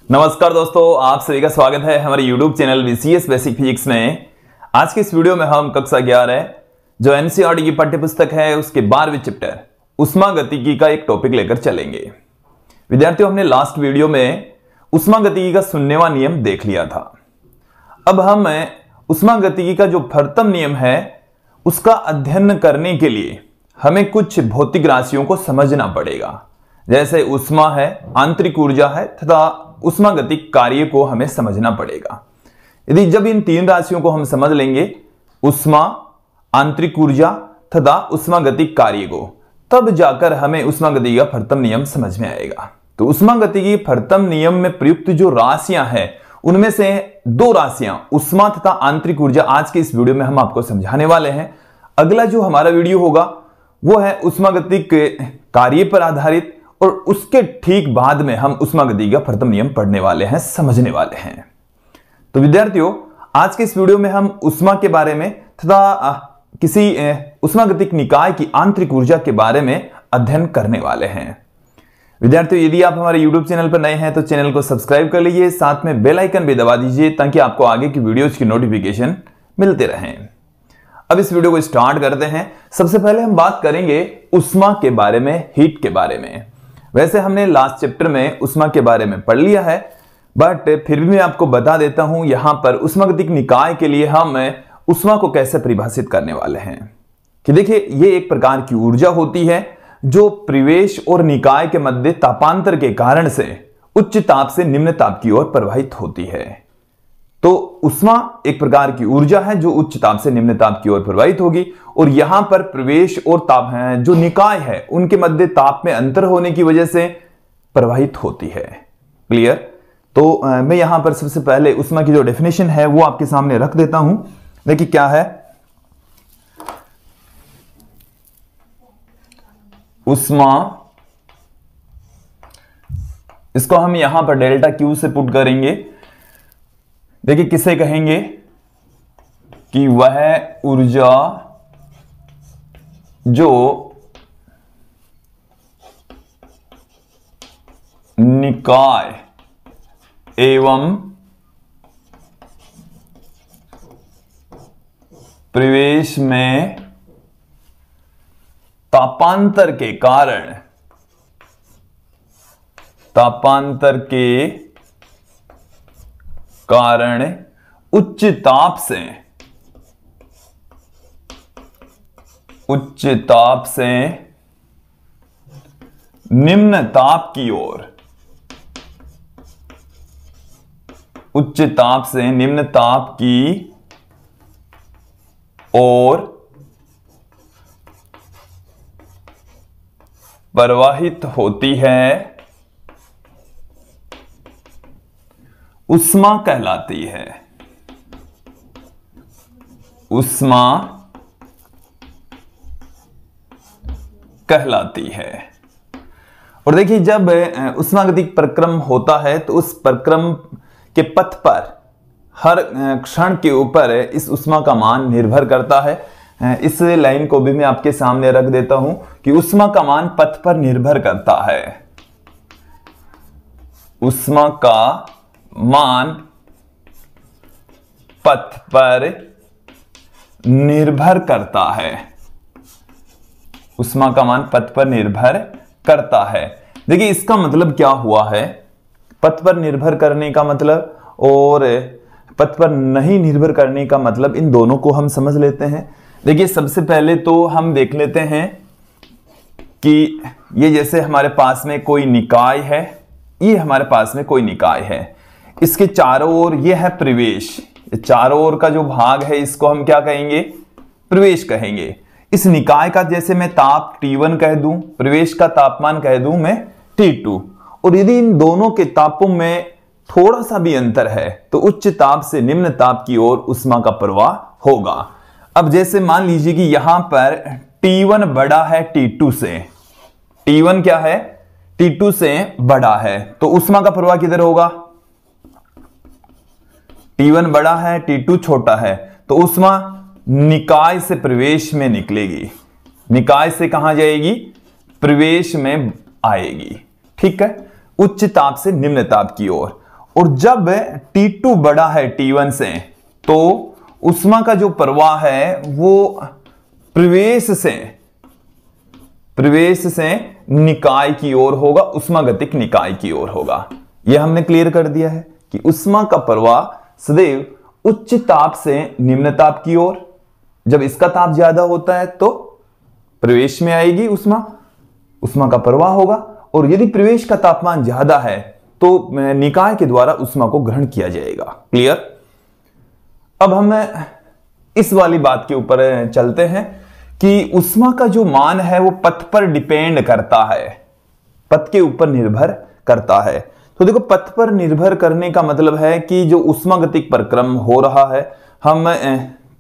नमस्कार दोस्तों, आप सभी का स्वागत है हमारे YouTube channel VCS basic physics में। आज के इस वीडियो में हम कक्षा 11 जो NCERT की पाठ्य पुस्तक है उसके 12वें चैप्टर उष्मागतिकी का एक टॉपिक लेकर चलेंगे। विद्यार्थियों, हमने लास्ट वीडियो में उष्मागतिकी का 0वां नियम देख लिया था। अब हम उष्मागतिकी का जो प्रथम नियम है उसका अध्ययन करने के लिए हमें कुछ भौतिक राशियों को समझना पड़ेगा, जैसे ऊष्मा है, आंतरिक ऊर्जा है तथा उष्मागतिक कार्य को हमें समझना पड़ेगा। यदि जब इन तीन राशियों को हम समझ लेंगे, ऊष्मा, आंतरिक ऊर्जा तथा उष्मागतिक कार्य को, तब जाकर हमें उष्मागतिकी का प्रथम नियम समझ में आएगा। तो उष्मागतिकी प्रथम नियम में प्रयुक्त जो राशियां हैं उनमें से दो राशियां ऊष्मा तथा आंतरिक ऊर्जा आज के इस वीडियो में हम आपको समझाने वाले हैं। अगला जो हमारा वीडियो होगा वो है उष्मागतिक कार्य पर आधारित, और उसके ठीक बाद में हम उष्मागतिकी का प्रथम नियम पढ़ने वाले हैं, समझने वाले हैं। तो विद्यार्थियों, आज के इस वीडियो में हम ऊष्मा के बारे में तथा किसी उष्मागतिक निकाय की आंतरिक ऊर्जा के बारे में अध्ययन करने वाले हैं। विद्यार्थियों, यदि आप हमारे YouTube चैनल पर नए हैं तो चैनल को सब्सक्राइब कर लीजिए, साथ में बेल आइकन भी दबा दीजिए ताकि आपको आगे की वीडियोज की नोटिफिकेशन मिलते रहें। अब इस वीडियो को स्टार्ट करते हैं। सबसे पहले हम बात करेंगे ऊष्मा के बारे में, हीट के बारे में। वैसे हमने लास्ट चैप्टर में ऊष्मा के बारे में पढ़ लिया है, बट फिर भी मैं आपको बता देता हूं यहां पर उष्मागतिक निकाय के लिए हम ऊष्मा को कैसे परिभाषित करने वाले हैं। कि देखिए, ये एक प्रकार की ऊर्जा होती है जो प्रवेश और निकाय के मध्य तापांतर के कारण से उच्च ताप से निम्न ताप की ओर प्रवाहित होती है। तो ऊष्मा एक प्रकार की ऊर्जा है जो उच्च ताप से निम्न ताप की ओर प्रवाहित होगी, और यहां पर प्रवेश और ताप है जो निकाय है उनके मध्य ताप में अंतर होने की वजह से प्रवाहित होती है। क्लियर? तो मैं यहां पर सबसे पहले ऊष्मा की जो डेफिनेशन है वो आपके सामने रख देता हूं। देखिए क्या है ऊष्मा। इसको हम यहां पर डेल्टा क्यू से पुट करेंगे। देखिए किसे कहेंगे कि वह ऊर्जा जो निकाय एवं प्रवेश में तापांतर के कारण उच्च ताप से निम्न ताप की ओर, उच्च ताप से निम्न ताप की ओर प्रवाहित होती है, ऊष्मा कहलाती है। ऊष्मा कहलाती है। और देखिए, जब उष्मागतिक प्रक्रम होता है तो उस प्रक्रम के पथ पर हर क्षण के ऊपर इस ऊष्मा का मान निर्भर करता है। इस लाइन को भी मैं आपके सामने रख देता हूं कि ऊष्मा का मान पथ पर निर्भर करता है। ऊष्मा का मान पथ पर निर्भर करता है। ऊष्मा का मान पथ पर निर्भर करता है। देखिए इसका मतलब क्या हुआ है, पथ पर निर्भर करने का मतलब और पथ पर नहीं निर्भर करने का मतलब, इन दोनों को हम समझ लेते हैं। देखिए सबसे पहले तो हम देख लेते हैं कि ये जैसे हमारे पास में कोई निकाय है, ये हमारे पास में कोई निकाय है, इसके चारों ओर ये है प्रवेश। चारों ओर का जो भाग है इसको हम क्या कहेंगे, प्रवेश कहेंगे। इस निकाय का जैसे मैं ताप T1 कह दूं, प्रवेश का तापमान कह दूं मैं T2, और यदि इन दोनों के तापों में थोड़ा सा भी अंतर है तो उच्च ताप से निम्न ताप की ओर ऊष्मा का प्रवाह होगा। अब जैसे मान लीजिए कि यहां पर T1 बड़ा है T2 से, T1 क्या है, T2 से बड़ा है, तो ऊष्मा का प्रवाह किधर होगा, T1 बड़ा है T2 छोटा है, तो ऊष्मा निकाय से प्रवेश में निकलेगी। निकाय से कहां जाएगी, प्रवेश में आएगी। ठीक है, उच्च ताप से निम्न ताप की ओर। और जब T2 बड़ा है T1 से तो उष्मा का जो प्रवाह है वो प्रवेश से निकाय की ओर होगा, उष्मागतिक निकाय की ओर होगा। यह हमने क्लियर कर दिया है कि उष्मा का प्रवाह सदैव उच्च ताप से निम्न ताप की ओर, जब इसका ताप ज्यादा होता है तो प्रवेश में आएगी उष्मा का प्रवाह होगा, और यदि प्रवेश का तापमान ज्यादा है तो निकाय के द्वारा उष्मा को ग्रहण किया जाएगा। क्लियर। अब हम इस वाली बात के ऊपर चलते हैं कि उष्मा का जो मान है वो पथ पर डिपेंड करता है, पथ के ऊपर निर्भर करता है। तो देखो, पथ पर निर्भर करने का मतलब है कि जो उष्मागतिक प्रक्रम हो रहा है, हम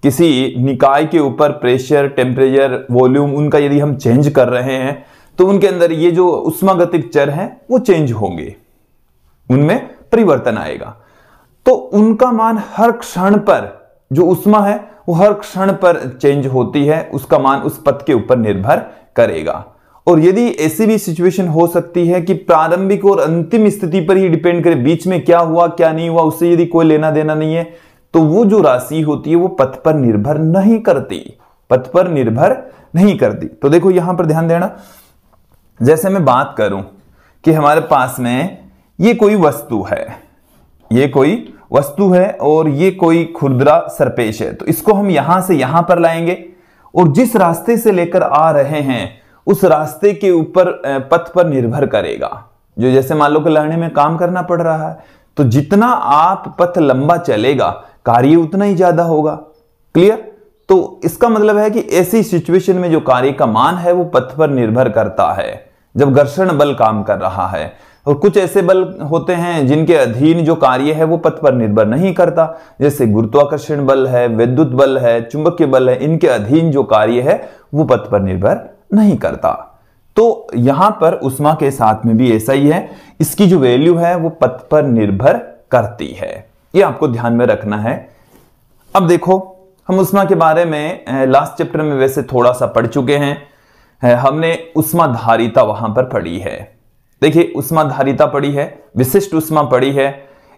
किसी निकाय के ऊपर प्रेशर, टेम्परेचर, वॉल्यूम उनका यदि हम चेंज कर रहे हैं तो उनके अंदर ये जो उष्मागतिक चर हैं वो चेंज होंगे, उनमें परिवर्तन आएगा। तो उनका मान हर क्षण पर, जो उष्मा है वो हर क्षण पर चेंज होती है, उसका मान उस पथ के ऊपर निर्भर करेगा। और यदि ऐसी भी सिचुएशन हो सकती है कि प्रारंभिक और अंतिम स्थिति पर ही डिपेंड करे, बीच में क्या हुआ क्या नहीं हुआ उससे यदि कोई लेना देना नहीं है, तो वो जो राशि होती है वो पथ पर निर्भर नहीं करती, पथ पर निर्भर नहीं करती। तो देखो यहां पर ध्यान देना, जैसे मैं बात करूं कि हमारे पास में ये कोई वस्तु है, ये कोई वस्तु है और ये कोई खुरदरा सरपेश है, तो इसको हम यहां से यहां पर लाएंगे और जिस रास्ते से लेकर आ रहे हैं उस रास्ते के ऊपर पथ पर निर्भर करेगा। जो जैसे मान लो कि लड़ने में काम करना पड़ रहा है, तो जितना आप पथ लंबा चलेगा कार्य उतना ही ज्यादा होगा। क्लियर। तो इसका मतलब है कि ऐसी सिचुएशन में जो कार्य का मान है वो पथ पर निर्भर करता है जब घर्षण बल काम कर रहा है। और कुछ ऐसे बल होते हैं जिनके अधीन जो कार्य है वो पथ पर निर्भर नहीं करता, जैसे गुरुत्वाकर्षण बल है, विद्युत बल है, चुंबकीय बल है, इनके अधीन जो कार्य है वो पथ पर निर्भर नहीं करता। तो यहां पर उष्मा के साथ में भी ऐसा ही है, इसकी जो वैल्यू है वो पथ पर निर्भर करती है, ये आपको ध्यान में रखना है। अब देखो, हम उष्मा के बारे में लास्ट चैप्टर में वैसे थोड़ा सा पढ़ चुके हैं, हमने उष्मा धारिता वहां पर पढ़ी है। देखिए, उष्मा धारिता पढ़ी है, विशिष्ट उष्मा पढ़ी है,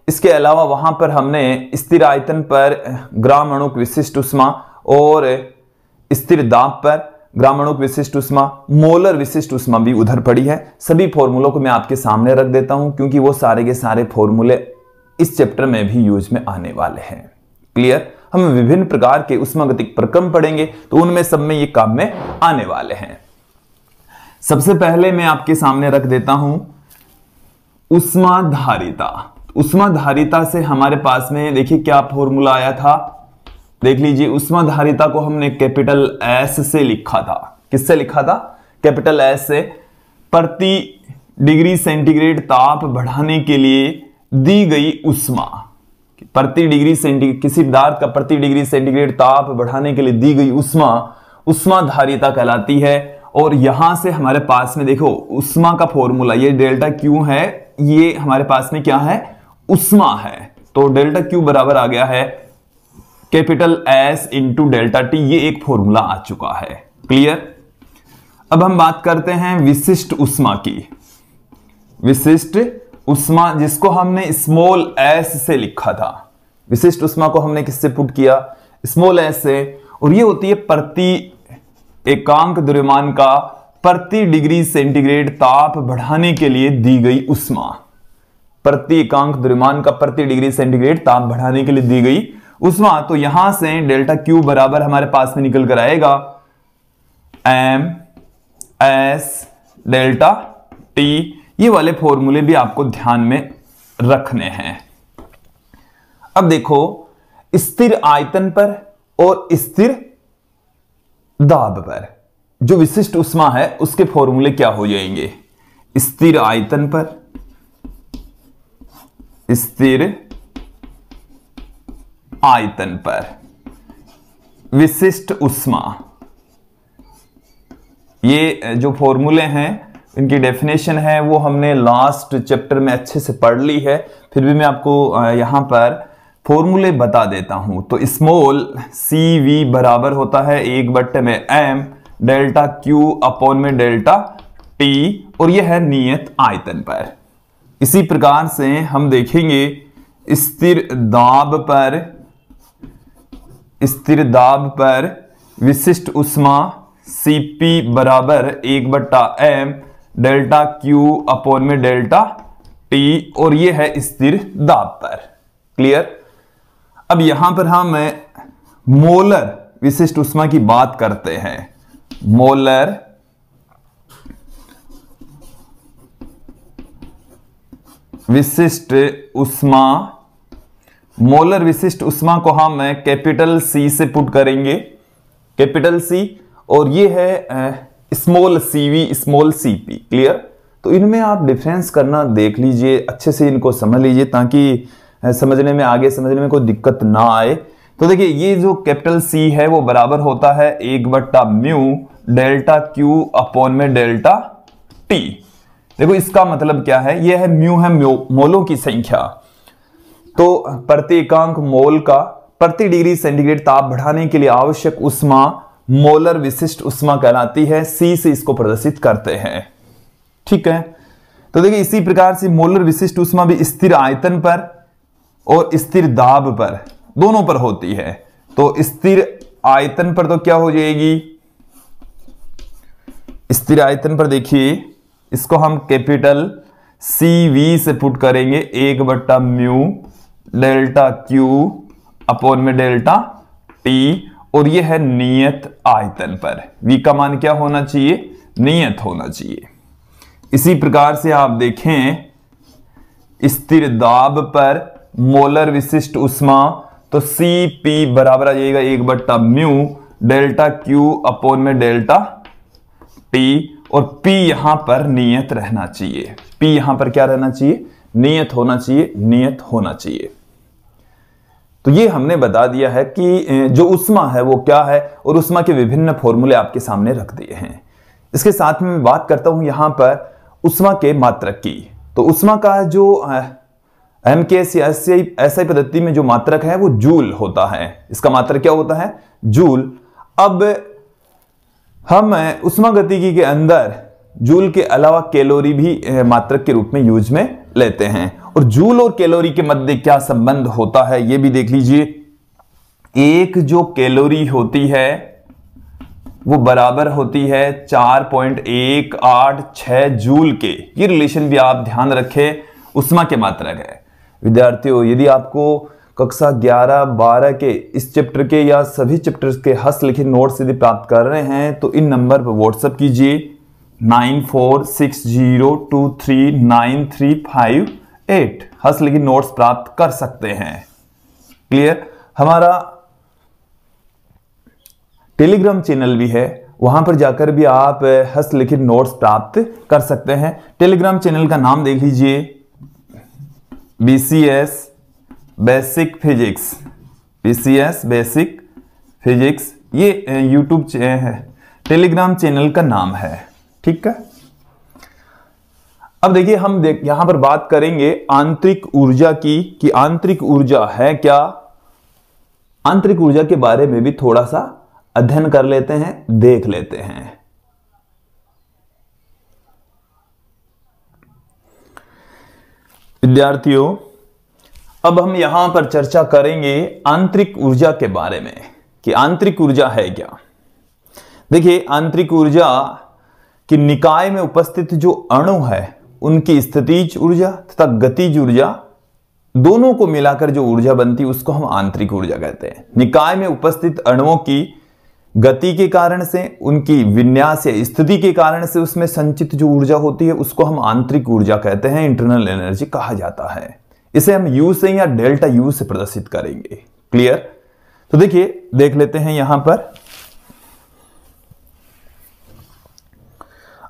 इसके अलावा वहां पर हमने स्थिर आयतन पर ग्राम अणुक विशिष्ट उष्मा और स्थिर दाब पर ग्राम अणुक विशिष्ट उष्मा, मोलर विशिष्ट उष्मा भी उधर पढ़ी है। सभी फॉर्मूलों को मैं आपके सामने रख देता हूं क्योंकि वो सारे के सारे फॉर्मूले इस चैप्टर में भी यूज में आने वाले हैं। क्लियर। हम विभिन्न प्रकार के उष्मागतिक प्रक्रम पढ़ेंगे तो उनमें सब में ये काम में आने वाले हैं। सबसे पहले मैं आपके सामने रख देता हूं उष्मा धारिता। उष्मा धारिता से हमारे पास में देखिए क्या फॉर्मूला आया था, देख लीजिए। उष्मा धारिता को हमने कैपिटल एस से लिखा था। किससे लिखा था? कैपिटल एस से। प्रति डिग्री सेंटीग्रेड ताप बढ़ाने के लिए दी गई उष्मा, प्रति डिग्री सेंटीग्रेड, किसी पदार्थ का प्रति डिग्री सेंटीग्रेड ताप बढ़ाने के लिए दी गई उष्मा उष्मा धारिता कहलाती है। और यहां से हमारे पास में देखो उष्मा का फॉर्मूला, ये डेल्टा क्यू है, ये हमारे पास में क्या है? उष्मा है। तो डेल्टा क्यू बराबर आ गया है capital S into delta T, ये एक फॉर्मूला आ चुका है। क्लियर। अब हम बात करते हैं विशिष्ट उष्मा की। विशिष्ट उष्मा जिसको हमने स्मॉल एस से लिखा था, विशिष्ट उष्मा को हमने किससे पुट किया? स्मॉल एस से। और ये होती है प्रति एकांक द्रव्यमान का प्रति डिग्री सेंटीग्रेड ताप बढ़ाने के लिए दी गई उष्मा। प्रति एकांक द्रव्यमान का प्रति डिग्री सेंटीग्रेड ताप बढ़ाने के लिए दी गई उष्मा। तो यहां से डेल्टा क्यू बराबर हमारे पास में निकल कर आएगा एम एस डेल्टा टी। ये वाले फॉर्मूले भी आपको ध्यान में रखने हैं। अब देखो, स्थिर आयतन पर और स्थिर दाब पर जो विशिष्ट उष्मा है उसके फॉर्मूले क्या हो जाएंगे? स्थिर आयतन पर, स्थिर आयतन पर विशिष्ट उष्मा, ये जो फॉर्मूले हैं इनकी डेफिनेशन है वो हमने लास्ट चैप्टर में अच्छे से पढ़ ली है, फिर भी मैं आपको यहां पर फॉर्मूले बता देता हूं। तो स्मॉल सी वी बराबर होता है 1/m डेल्टा क्यू अपॉन में डेल्टा टी, और यह है नियत आयतन पर। इसी प्रकार से हम देखेंगे स्थिर दाब पर विशिष्ट ऊष्मा Cp बराबर 1/m डेल्टा Q अपॉन में डेल्टा T, और ये है स्थिर दाब पर। क्लियर। अब यहां पर हम मोलर विशिष्ट ऊष्मा की बात करते हैं। मोलर विशिष्ट ऊष्मा को हम कैपिटल C से पुट करेंगे, कैपिटल C, और ये है small cv small cp। Clear. तो इनमें आप डिफरेंस करना देख लीजिए, अच्छे से इनको समझ लीजिए ताकि समझने में आगे समझने में कोई दिक्कत ना आए। तो देखिए ये जो कैपिटल C है वो बराबर होता है 1/म्यू डेल्टा Q अपॉन में डेल्टा T। देखो इसका मतलब क्या है, ये है म्यू है मोलों की संख्या, तो प्रति एकांक मोल का प्रति डिग्री सेंटीग्रेड ताप बढ़ाने के लिए आवश्यक ऊष्मा मोलर विशिष्ट ऊष्मा कहलाती है। C से इसको प्रदर्शित करते हैं। ठीक है। तो देखिए इसी प्रकार से मोलर विशिष्ट ऊष्मा भी स्थिर आयतन पर और स्थिर दाब पर दोनों पर होती है। तो स्थिर आयतन पर तो क्या हो जाएगी, स्थिर आयतन पर देखिए इसको हम कैपिटल CV से पुट करेंगे 1/म्यू डेल्टा Q अपॉन में डेल्टा T, और यह है नियत आयतन पर। V का मान क्या होना चाहिए, नियत होना चाहिए। इसी प्रकार से आप देखें स्थिर दाब पर मोलर विशिष्ट ऊष्मा, तो Cp बराबर आ जाएगा 1/म्यू डेल्टा Q अपॉन में डेल्टा T, और P यहां पर नियत रहना चाहिए। P यहां पर क्या रहना चाहिए, नियत होना चाहिए, नियत होना चाहिए। तो ये हमने बता दिया है कि जो ऊष्मा है वो क्या है, और ऊष्मा के विभिन्न फॉर्मूले आपके सामने रख दिए हैं। इसके साथ में मैं बात करता हूं यहां पर ऊष्मा के मात्रक की। तो ऊष्मा का जो MKS या SI पद्धति में जो मात्रक है वो जूल होता है। इसका मात्रक क्या होता है, जूल। अब हम ऊष्मागतिकी के अंदर जूल के अलावा कैलोरी भी मात्रक के रूप में यूज में लेते हैं, और जूल और कैलोरी के मध्य क्या संबंध होता है ये भी देख लीजिए। एक जो कैलोरी होती है वो बराबर होती है 4.186 जूल के। ये रिलेशन भी आप ध्यान रखें, ऊष्मा के मात्रक है। विद्यार्थियों यदि आपको कक्षा 11-12 के इस चैप्टर के या सभी चैप्टर्स के हस्तलिखित नोट्स यदि प्राप्त कर रहे हैं तो इन नंबर पर व्हाट्सएप कीजिए 9460239358। हस्तलिखित नोट्स प्राप्त कर सकते हैं। क्लियर। हमारा टेलीग्राम चैनल भी है, वहां पर जाकर भी आप हस्तलिखित नोट्स प्राप्त कर सकते हैं। टेलीग्राम चैनल का नाम देख लीजिए, BCS basic physics, BCS basic physics, ये यूट्यूब टेलीग्राम चैनल का नाम है। ठीक है। अब देखिए हम यहां पर बात करेंगे आंतरिक ऊर्जा की, कि आंतरिक ऊर्जा है क्या। आंतरिक ऊर्जा के बारे में भी थोड़ा सा अध्ययन कर लेते हैं, देख लेते हैं। विद्यार्थियों अब हम यहां पर चर्चा करेंगे आंतरिक ऊर्जा के बारे में, कि आंतरिक ऊर्जा है क्या। देखिए आंतरिक ऊर्जा की निकाय में उपस्थित जो अणु है उनकी स्थितिज ऊर्जा तथा गतिज ऊर्जा दोनों को मिलाकर जो ऊर्जा बनती है उसको हम आंतरिक ऊर्जा कहते हैं। निकाय में उपस्थित अणुओं की गति के कारण से, उनकी विन्यास या स्थिति के कारण से उसमें संचित जो ऊर्जा होती है उसको हम आंतरिक ऊर्जा कहते हैं, इंटरनल एनर्जी कहा जाता है। इसे हम U से या डेल्टा U से प्रदर्शित करेंगे। क्लियर। तो देखिए देख लेते हैं यहां पर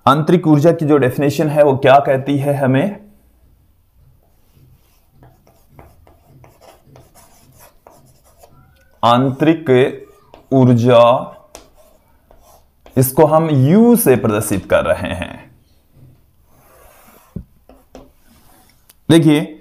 आंतरिक ऊर्जा की जो डेफिनेशन है वो क्या कहती है हमें। आंतरिक ऊर्जा, इसको हम U से प्रदर्शित कर रहे हैं। देखिए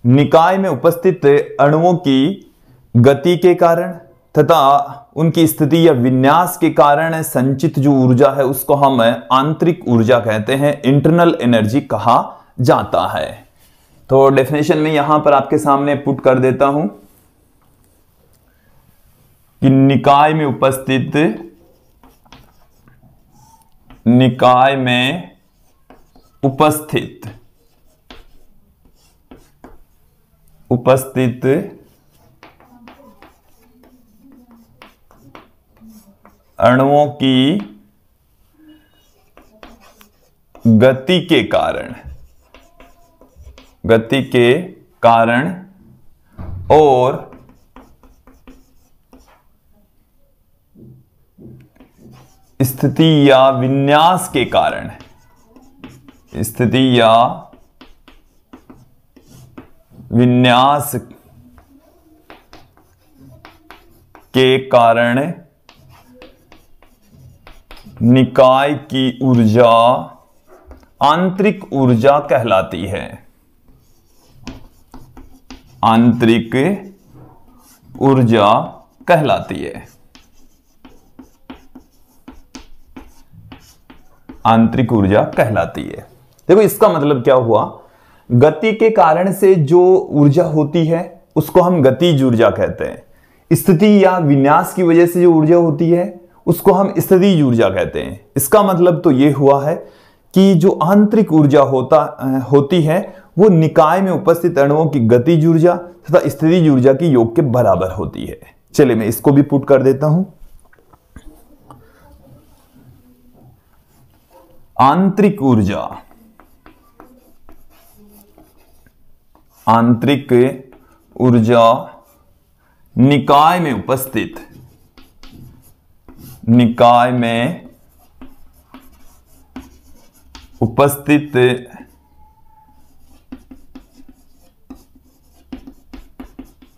निकाय में उपस्थित अणुओं की गति के कारण तथा उनकी स्थिति या विन्यास के कारण संचित जो ऊर्जा है उसको हम आंतरिक ऊर्जा कहते हैं, इंटरनल एनर्जी कहा जाता है। तो डेफिनेशन में यहां पर आपके सामने पुट कर देता हूं कि निकाय में उपस्थित अणुओं की गति के कारण और स्थिति या विन्यास के कारण निकाय की ऊर्जा आंतरिक ऊर्जा कहलाती है। आंतरिक ऊर्जा कहलाती है। आंतरिक ऊर्जा कहलाती है। देखो इसका मतलब क्या हुआ, गति के कारण से जो ऊर्जा होती है उसको हम गतिज ऊर्जा कहते हैं। स्थिति या विन्यास की वजह से जो ऊर्जा होती है उसको हम स्थितिज ऊर्जा कहते हैं। इसका मतलब तो यह हुआ है कि जो आंतरिक ऊर्जा होती है वो निकाय में उपस्थित अणुओं की गतिज ऊर्जा तथा स्थितिज ऊर्जा की योग के बराबर होती है। चलिए मैं इसको भी पुट कर देता हूं। आंतरिक ऊर्जा निकाय में उपस्थित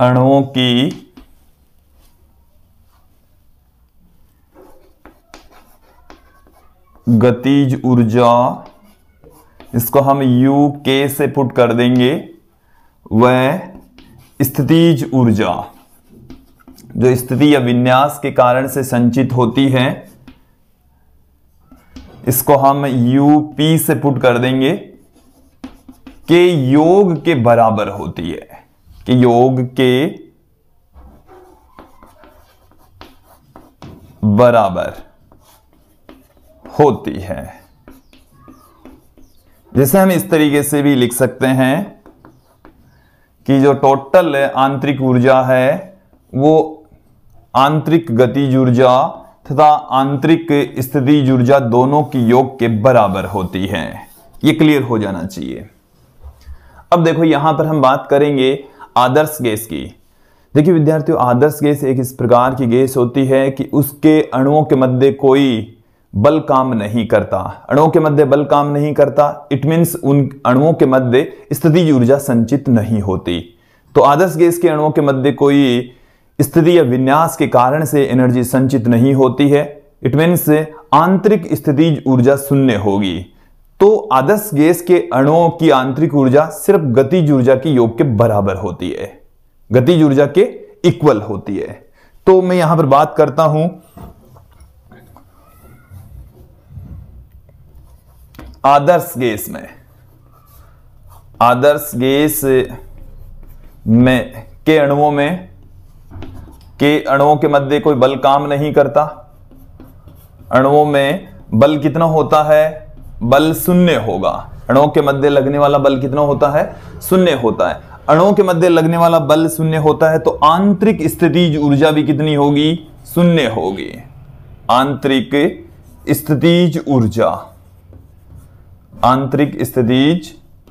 अणुओं की गतिज ऊर्जा, इसको हम यू के से पुट कर देंगे, वह स्थितिज ऊर्जा जो स्थिति या विन्यास के कारण से संचित होती है इसको हम यूपी से पुट कर देंगे कि योग के बराबर होती है। कि योग के बराबर होती है। जैसे हम इस तरीके से भी लिख सकते हैं कि जो टोटल आंतरिक ऊर्जा है वो आंतरिक गतिज ऊर्जा तथा आंतरिक स्थितिज ऊर्जा दोनों की योग के बराबर होती है। ये क्लियर हो जाना चाहिए। अब देखो यहां पर हम बात करेंगे आदर्श गैस की। देखिए विद्यार्थियों, आदर्श गैस एक इस प्रकार की गैस होती है कि उसके अणुओं के मध्य कोई बल काम नहीं करता। अणुओं के मध्य बल काम नहीं करता, इट मीन्स उन अणुओं के मध्य स्थितिज ऊर्जा संचित नहीं होती। तो आदर्श गैस के अणुओं के मध्य कोई स्थिति या विन्यास के कारण से एनर्जी संचित नहीं होती है, इट मीन्स आंतरिक स्थितिज ऊर्जा शून्य होगी। तो आदर्श गैस के अणुओं की आंतरिक ऊर्जा सिर्फ गतिज ऊर्जा की योग के बराबर होती है, गतिज ऊर्जा के इक्वल होती है। तो मैं यहां पर बात करता हूं आदर्श गैस में के अणुओं के मध्य कोई बल काम नहीं करता। अणुओं में बल कितना होता है? बल शून्य होगा। अणुओं के मध्य लगने वाला बल कितना होता है? शून्य होता है। अणुओं के मध्य लगने वाला बल शून्य होता है तो आंतरिक स्थितिज ऊर्जा भी कितनी होगी? शून्य होगी। आंतरिक स्थितिज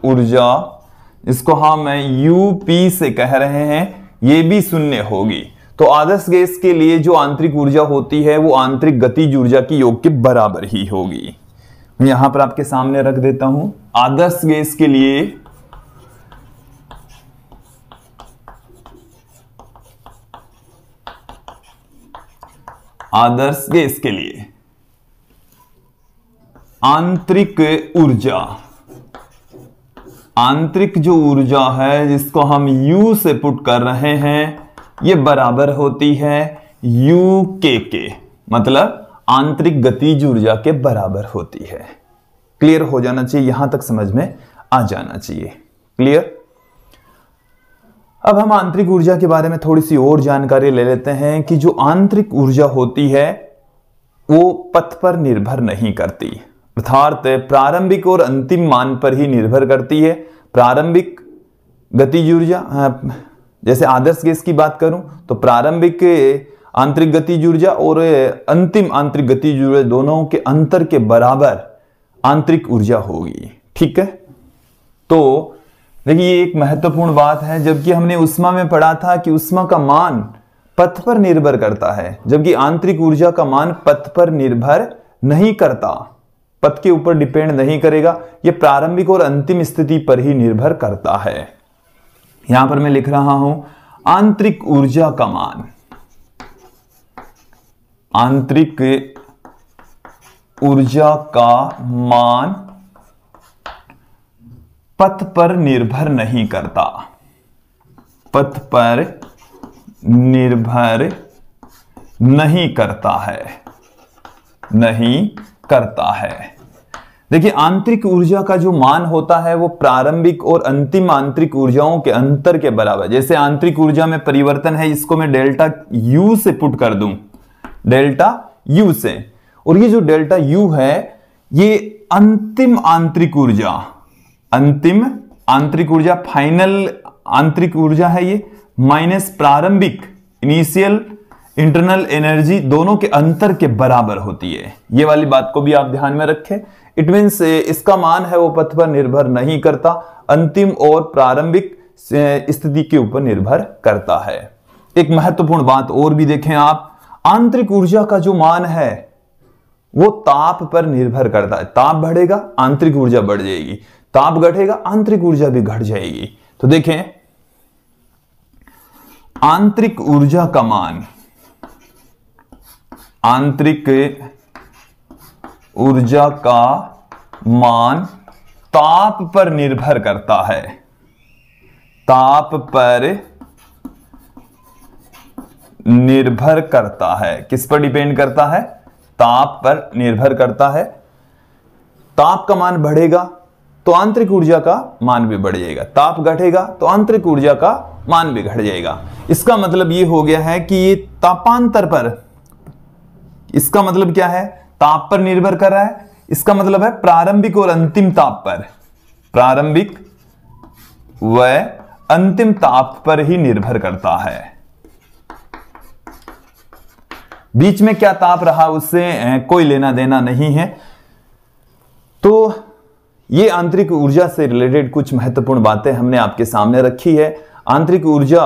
ऊर्जा इसको हम यूपी से कह रहे हैं, ये भी शून्य होगी। तो आदर्श गैस के लिए जो आंतरिक ऊर्जा होती है वो आंतरिक गतिज ऊर्जा की योग के बराबर ही होगी। मैं यहां पर आपके सामने रख देता हूं आदर्श गैस के लिए आंतरिक जो ऊर्जा है जिसको हम U से पुट कर रहे हैं ये बराबर होती है UK मतलब आंतरिक गतिज ऊर्जा के बराबर होती है। क्लियर हो जाना चाहिए, यहां तक समझ में आ जाना चाहिए। क्लियर? अब हम आंतरिक ऊर्जा के बारे में थोड़ी सी और जानकारी ले लेते हैं कि जो आंतरिक ऊर्जा होती है वो पथ पर निर्भर नहीं करती, अर्थात प्रारंभिक और अंतिम मान पर ही निर्भर करती है। प्रारंभिक गतिज ऊर्जा, जैसे आदर्श गैस की बात करूं तो प्रारंभिक आंतरिक गतिज ऊर्जा और अंतिम आंतरिक गतिज ऊर्जा दोनों के अंतर के बराबर आंतरिक ऊर्जा होगी। ठीक है, तो देखिए ये एक महत्वपूर्ण बात है। जबकि हमने ऊष्मा में पढ़ा था कि ऊष्मा का मान पथ पर निर्भर करता है, जबकि आंतरिक ऊर्जा का मान पथ पर निर्भर नहीं करता, पथ के ऊपर डिपेंड नहीं करेगा, यह प्रारंभिक और अंतिम स्थिति पर ही निर्भर करता है। यहां पर मैं लिख रहा हूं आंतरिक ऊर्जा का मान, आंतरिक ऊर्जा का मान पथ पर निर्भर नहीं करता, पथ पर निर्भर नहीं करता है, नहीं करता है। देखिए आंतरिक ऊर्जा का जो मान होता है वो प्रारंभिक और अंतिम आंतरिक ऊर्जाओं के अंतर के बराबर। जैसे आंतरिक ऊर्जा में परिवर्तन है, इसको मैं डेल्टा यू से पुट कर दूं, डेल्टा यू से, और ये जो डेल्टा यू है ये अंतिम आंतरिक ऊर्जा, अंतिम आंतरिक ऊर्जा, फाइनल आंतरिक ऊर्जा है ये, माइनस प्रारंभिक इनिशियल इंटरनल एनर्जी, दोनों के अंतर के बराबर होती है। ये वाली बात को भी आप ध्यान में रखें। इट मीन्स इसका मान है वो पथ पर निर्भर नहीं करता, अंतिम और प्रारंभिक स्थिति के ऊपर निर्भर करता है। एक महत्वपूर्ण बात और भी देखें आप, आंतरिक ऊर्जा का जो मान है वो ताप पर निर्भर करता है। ताप बढ़ेगा आंतरिक ऊर्जा बढ़ जाएगी, ताप घटेगा आंतरिक ऊर्जा भी घट जाएगी। तो देखें आंतरिक ऊर्जा का मान, आंतरिक ऊर्जा का मान ताप पर निर्भर करता है, ताप पर निर्भर करता है। किस पर डिपेंड करता है? ताप पर निर्भर करता है। ताप का मान बढ़ेगा तो आंतरिक ऊर्जा का मान भी बढ़ जाएगा, ताप घटेगा तो आंतरिक ऊर्जा का मान भी घट जाएगा। इसका मतलब ये हो गया है कि ये तापांतर पर, इसका मतलब क्या है? ताप पर निर्भर कर रहा है। इसका मतलब है प्रारंभिक और अंतिम ताप पर, प्रारंभिक व अंतिम ताप पर ही निर्भर करता है। बीच में क्या ताप रहा उससे कोई लेना देना नहीं है। तो ये आंतरिक ऊर्जा से रिलेटेड कुछ महत्वपूर्ण बातें हमने आपके सामने रखी है। आंतरिक ऊर्जा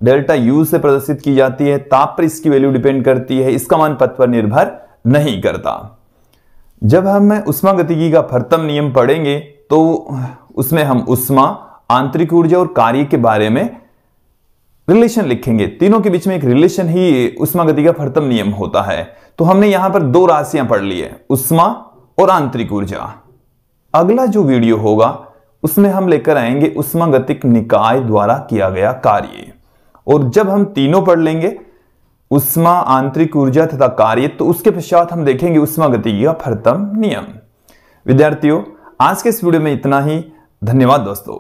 डेल्टा यू से प्रदर्शित की जाती है, ताप पर इसकी वैल्यू डिपेंड करती है, इसका मान पथ पर निर्भर नहीं करता। जब हम ऊष्मागतिकी का प्रथम नियम पढ़ेंगे तो उसमें हम ऊष्मा, आंतरिक ऊर्जा और कार्य के बारे में रिलेशन लिखेंगे। तीनों के बीच में एक रिलेशन ही ऊष्मागतिकी का प्रथम नियम होता है। तो हमने यहां पर दो राशियां पढ़ ली है, ऊष्मा और आंतरिक ऊर्जा। अगला जो वीडियो होगा उसमें हम लेकर आएंगे ऊष्मागतिक निकाय द्वारा किया गया कार्य, और जब हम तीनों पढ़ लेंगे ऊष्मा, आंतरिक ऊर्जा तथा कार्य, तो उसके पश्चात हम देखेंगे ऊष्मागतिकी का प्रथम नियम। विद्यार्थियों, आज के इस वीडियो में इतना ही। धन्यवाद दोस्तों।